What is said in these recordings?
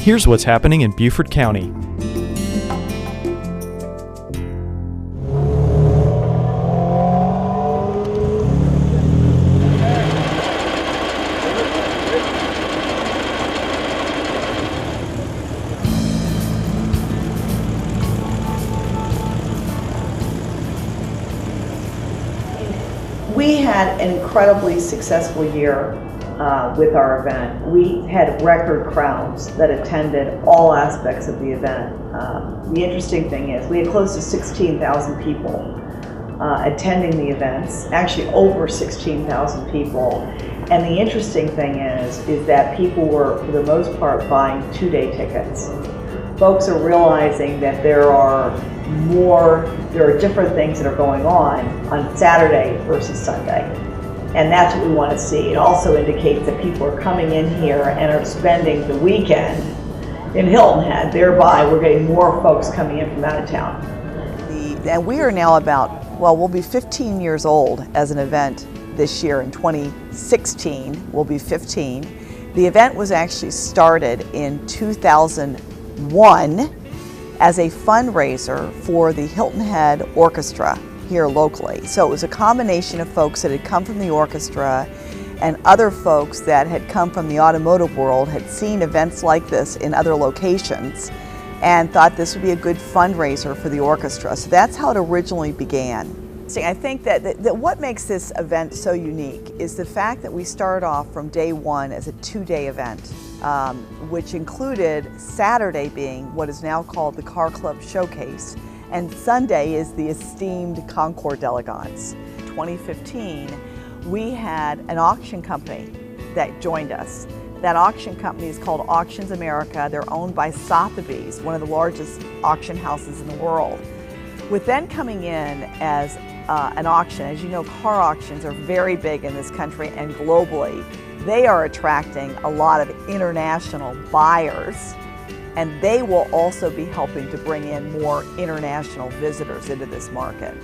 Here's what's happening in Beaufort County. We had an incredibly successful year with our event. We had record crowds that attended all aspects of the event. The interesting thing is we had close to 16,000 people attending the events, actually over 16,000 people. And the interesting thing is that people were, for the most part, buying two-day tickets. Folks are realizing that there are different things that are going on Saturday versus Sunday. And that's what we want to see. It also indicates that people are coming in here and are spending the weekend in Hilton Head. Thereby, we're getting more folks coming in from out of town. And we are now we'll be 15 years old as an event this year. In 2016, we'll be 15. The event was actually started in 2001 as a fundraiser for the Hilton Head Orchestra here locally. So it was a combination of folks that had come from the orchestra and other folks that had come from the automotive world, had seen events like this in other locations, and thought this would be a good fundraiser for the orchestra. So that's how it originally began. I think that what makes this event so unique is the fact that we started off from day one as a two-day event, which included Saturday being what is now called the Car Club Showcase, and Sunday is the esteemed Concourse Elegance. In 2015, we had an auction company that joined us. That auction company is called Auctions America. They're owned by Sotheby's, one of the largest auction houses in the world. With them coming in as an auction, as you know, car auctions are very big in this country and globally. They are attracting a lot of international buyers, and they will also be helping to bring in more international visitors into this market.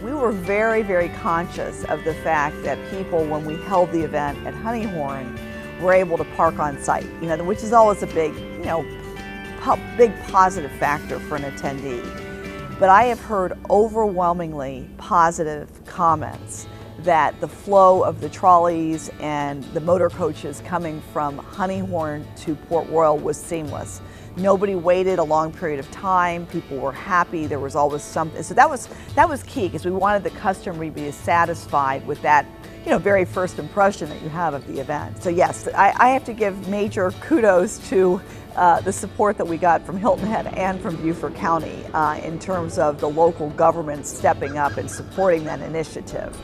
We were very, very conscious of the fact that people, when we held the event at Honeyhorn, were able to park on site, which is always a big, big positive factor for an attendee. But I have heard overwhelmingly positive comments that the flow of the trolleys and the motor coaches coming from Honeyhorn to Port Royal was seamless. Nobody waited a long period of time. People were happy. There was always something. So that was key, because we wanted the customer to be satisfied with that, very first impression that you have of the event. So yes, I have to give major kudos to the support that we got from Hilton Head and from Beaufort County in terms of the local government stepping up and supporting that initiative.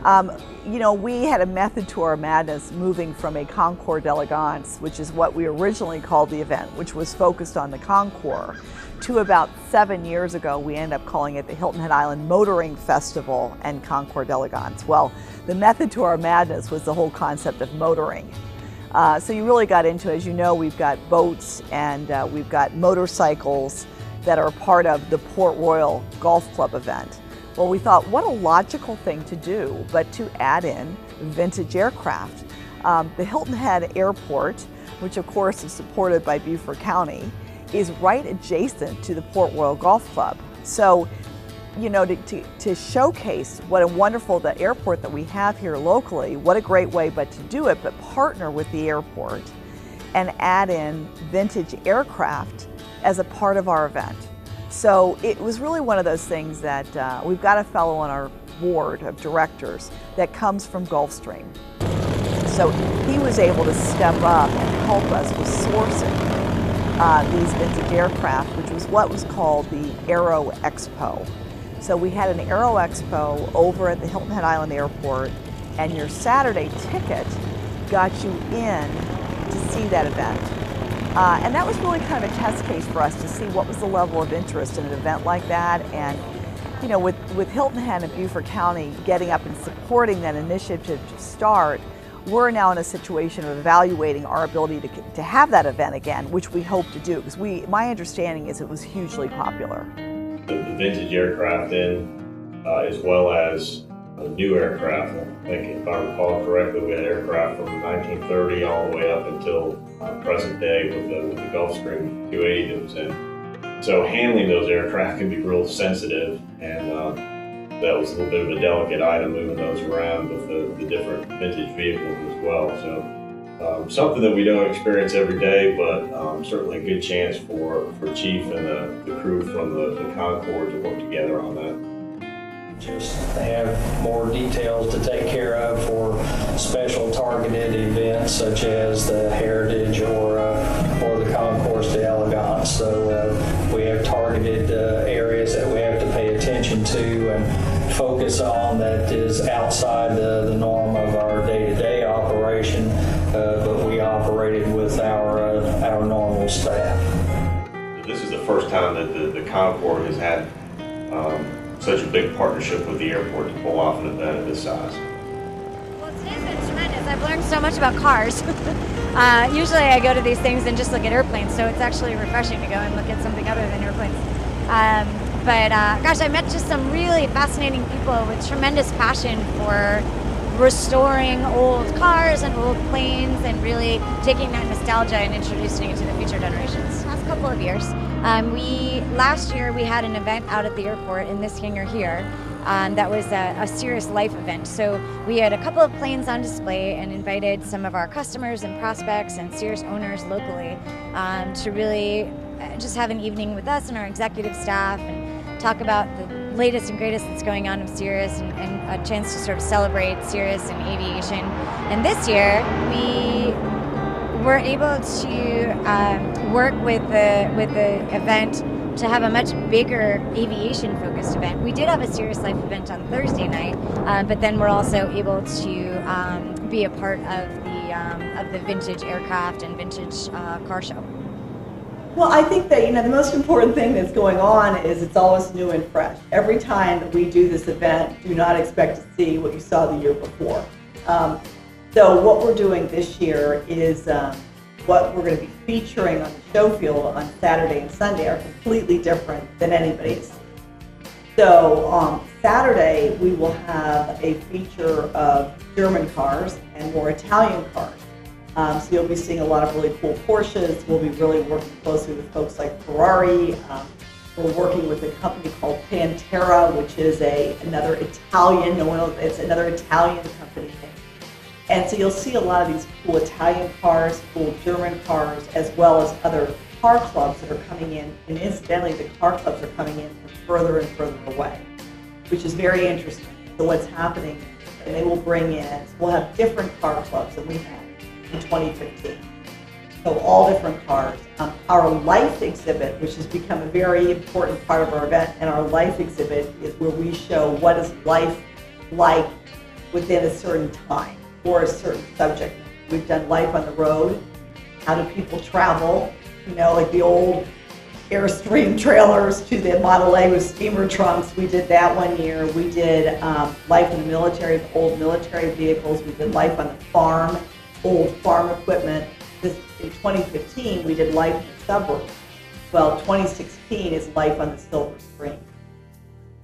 We had a method to our madness, moving from a Concourse Elegance, which is what we originally called the event, which was focused on the Concourse, to about 7 years ago, we ended up calling it the Hilton Head Island Motoring Festival and Concourse Elegance. Well, the method to our madness was the whole concept of motoring. So you really got into, as you know, we've got boats and we've got motorcycles that are part of the Port Royal Golf Club event. Well, we thought, what a logical thing to do, but to add in vintage aircraft. The Hilton Head Airport, which of course is supported by Beaufort County, is right adjacent to the Port Royal Golf Club. So, to showcase what a wonderful the airport that we have here locally, what a great way to do it, but partner with the airport and add in vintage aircraft as a part of our event. So it was really one of those things that we've got a fellow on our board of directors that comes from Gulfstream. So he was able to step up and help us with sourcing these vintage aircraft, which was what was called the Aero Expo. So we had an Aero Expo over at the Hilton Head Island Airport, and your Saturday ticket got you in to see that event. And that was really kind of a test case for us to see what was the level of interest in an event like that. And with Hilton Head and Beaufort County getting up and supporting that initiative to start, we're now in a situation of evaluating our ability to have that event again, which we hope to do, because my understanding is it was hugely popular. The vintage aircraft as well as new aircraft. I think, if I recall correctly, we had aircraft from 1930 all the way up until present day with the Gulfstream 280 that was in. So handling those aircraft can be real sensitive, and that was a little bit of a delicate item, moving those around with the different vintage vehicles as well. So something that we don't experience every day, but certainly a good chance for Chief and the crew from the Concourse to work together on that. Just have more details to take care of for special targeted events such as the Heritage or the Concourse de Elegance. So we have targeted areas that we have to pay attention to and focus on that is outside the norm of our day-to-day operation, but we operated with our normal staff. This is the first time that the Concourse has had such a big partnership with the airport to pull off an event of this size. Well, today's been tremendous. I've learned so much about cars. Usually I go to these things and just look at airplanes, so it's actually refreshing to go and look at something other than airplanes. Gosh, I met just some really fascinating people with tremendous passion for restoring old cars and old planes and really taking that nostalgia and introducing it to the future generations. Last couple of years. Last year we had an event out at the airport in this hangar here that was a Cirrus Life event. So we had a couple of planes on display and invited some of our customers and prospects and Cirrus owners locally to really just have an evening with us and our executive staff and talk about the latest and greatest that's going on with Cirrus and a chance to sort of celebrate Cirrus and aviation. And this year we were able to work with the event to have a much bigger aviation-focused event. We did have a Cirrus Life event on Thursday night, but then we're also able to be a part of the vintage aircraft and vintage car show. Well, I think that, the most important thing that's going on is it's always new and fresh. Every time that we do this event, do not expect to see what you saw the year before. So what we're doing this year is what we're going to be featuring on the show field on Saturday and Sunday are completely different than anybody's. So on Saturday, we will have a feature of German cars and more Italian cars. So you'll be seeing a lot of really cool Porsches. We'll be really working closely with folks like Ferrari. We're working with a company called Pantera, which is another Italian, it's another Italian company. And so you'll see a lot of these cool Italian cars, cool German cars, as well as other car clubs that are coming in. And incidentally, the car clubs are coming in from further and further away, which is very interesting. So what's happening, and they will bring in, we'll have different car clubs than we had in 2015. So all different cars. Our life exhibit, which has become a very important part of our event, and our life exhibit is where we show what is life like within a certain time or a certain subject. We've done life on the road. How do people travel? Like the old Airstream trailers to the Model A with steamer trunks. We did that one year. We did life in the military, old military vehicles. We did life on the farm, old farm equipment. In 2015, we did life in the suburbs. Well, 2016 is life on the silver screen.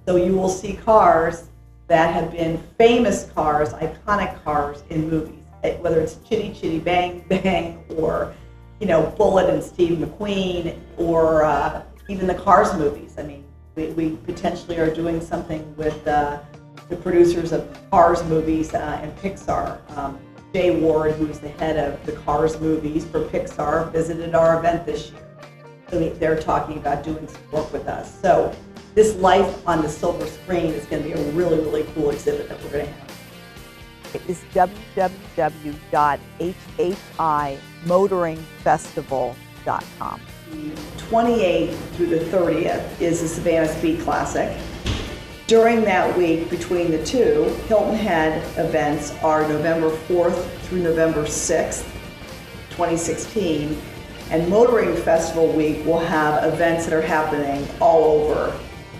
So you will see cars that have been famous cars, iconic cars in movies, whether it's Chitty Chitty Bang Bang or, Bullet and Steve McQueen, or even the Cars movies. I mean, we potentially are doing something with the producers of Cars movies and Pixar. Jay Ward, who's the head of the Cars movies for Pixar, visited our event this year. So they're talking about doing some work with us. So this life on the silver screen is going to be a really, really cool exhibit that we're going to have. It is www.himotoringfestival.com. The 28th through the 30th is the Savannah Speed Classic. During that week, between the two, Hilton Head events are November 4th through November 6th, 2016. And Motoring Festival Week will have events that are happening all over,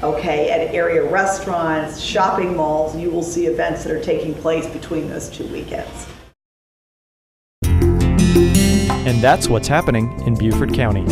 at area restaurants, shopping malls. You will see events that are taking place between those two weekends. And that's what's happening in Beaufort County.